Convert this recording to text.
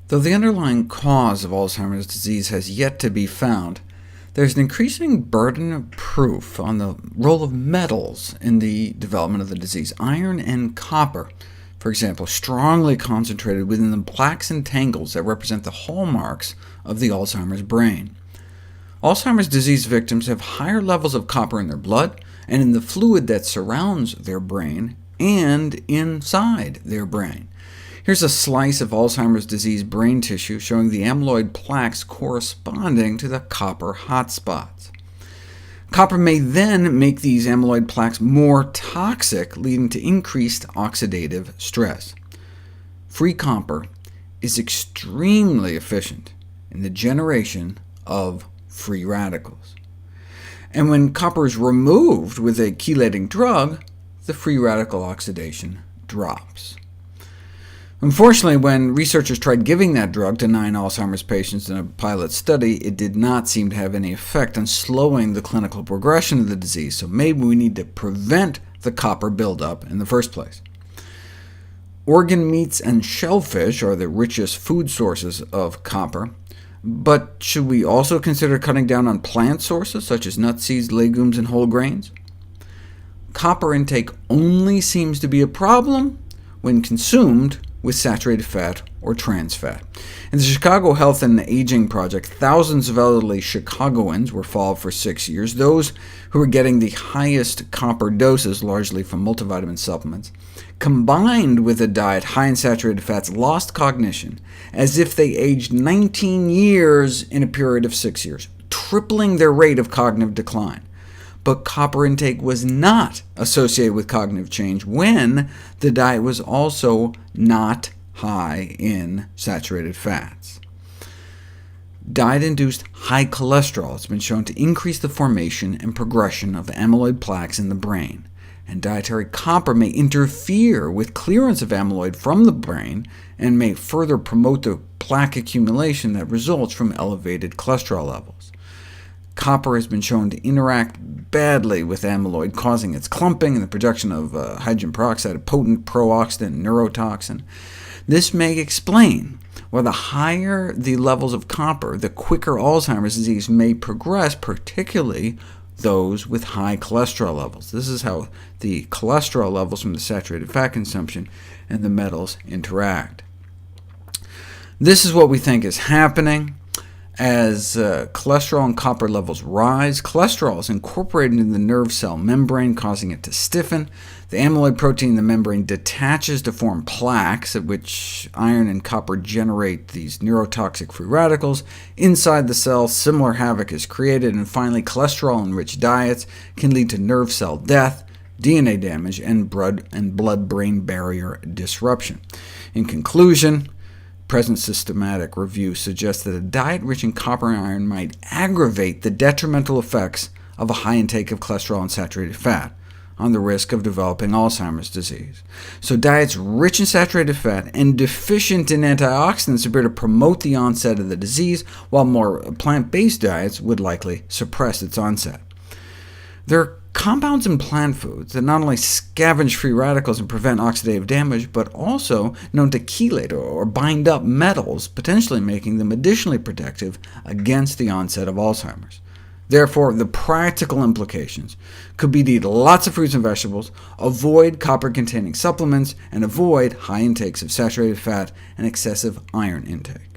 Though the underlying cause of Alzheimer's disease has yet to be found, there's an increasing burden of proof on the role of metals in the development of the disease. Iron and copper, for example, strongly concentrated within the plaques and tangles that represent the hallmarks of the Alzheimer's brain. Alzheimer's disease victims have higher levels of copper in their blood, and in the fluid that surrounds their brain, and inside their brain. Here's a slice of Alzheimer's disease brain tissue showing the amyloid plaques corresponding to the copper hotspots. Copper may then make these amyloid plaques more toxic, leading to increased oxidative stress. Free copper is extremely efficient in the generation of free radicals. And when copper is removed with a chelating drug, the free radical oxidation drops. Unfortunately, when researchers tried giving that drug to 9 Alzheimer's patients in a pilot study, it did not seem to have any effect on slowing the clinical progression of the disease, so maybe we need to prevent the copper buildup in the first place. Organ meats and shellfish are the richest food sources of copper, but should we also consider cutting down on plant sources, such as nuts, seeds, legumes, and whole grains? Copper intake only seems to be a problem when consumed with saturated fat or trans fat. In the Chicago Health and Aging Project, thousands of elderly Chicagoans were followed for 6 years. Those who were getting the highest copper doses, largely from multivitamin supplements, combined with a diet high in saturated fats, lost cognition as if they aged 19 years in a period of 6 years, tripling their rate of cognitive decline. But copper intake was not associated with cognitive change when the diet was also not high in saturated fats. Diet-induced high cholesterol has been shown to increase the formation and progression of amyloid plaques in the brain, and dietary copper may interfere with clearance of amyloid from the brain, and may further promote the plaque accumulation that results from elevated cholesterol levels. Copper has been shown to interact badly with amyloid, causing its clumping and the production of hydrogen peroxide, a potent pro-oxidant neurotoxin. This may explain why the higher the levels of copper, the quicker Alzheimer's disease may progress, particularly those with high cholesterol levels. This is how the cholesterol levels from the saturated fat consumption and the metals interact. This is what we think is happening. As cholesterol and copper levels rise, cholesterol is incorporated into the nerve cell membrane, causing it to stiffen. The amyloid protein in the membrane detaches to form plaques, at which iron and copper generate these neurotoxic free radicals. Inside the cell, similar havoc is created, and finally cholesterol-enriched diets can lead to nerve cell death, DNA damage, and blood-brain barrier disruption. In conclusion, present systematic review suggests that a diet rich in copper and iron might aggravate the detrimental effects of a high intake of cholesterol and saturated fat on the risk of developing Alzheimer's disease. So diets rich in saturated fat and deficient in antioxidants appear to promote the onset of the disease, while more plant-based diets would likely suppress its onset. There are compounds in plant foods that not only scavenge free radicals and prevent oxidative damage, but also known to chelate or bind up metals, potentially making them additionally protective against the onset of Alzheimer's. Therefore, the practical implications could be to eat lots of fruits and vegetables, avoid copper-containing supplements, and avoid high intakes of saturated fat and excessive iron intake.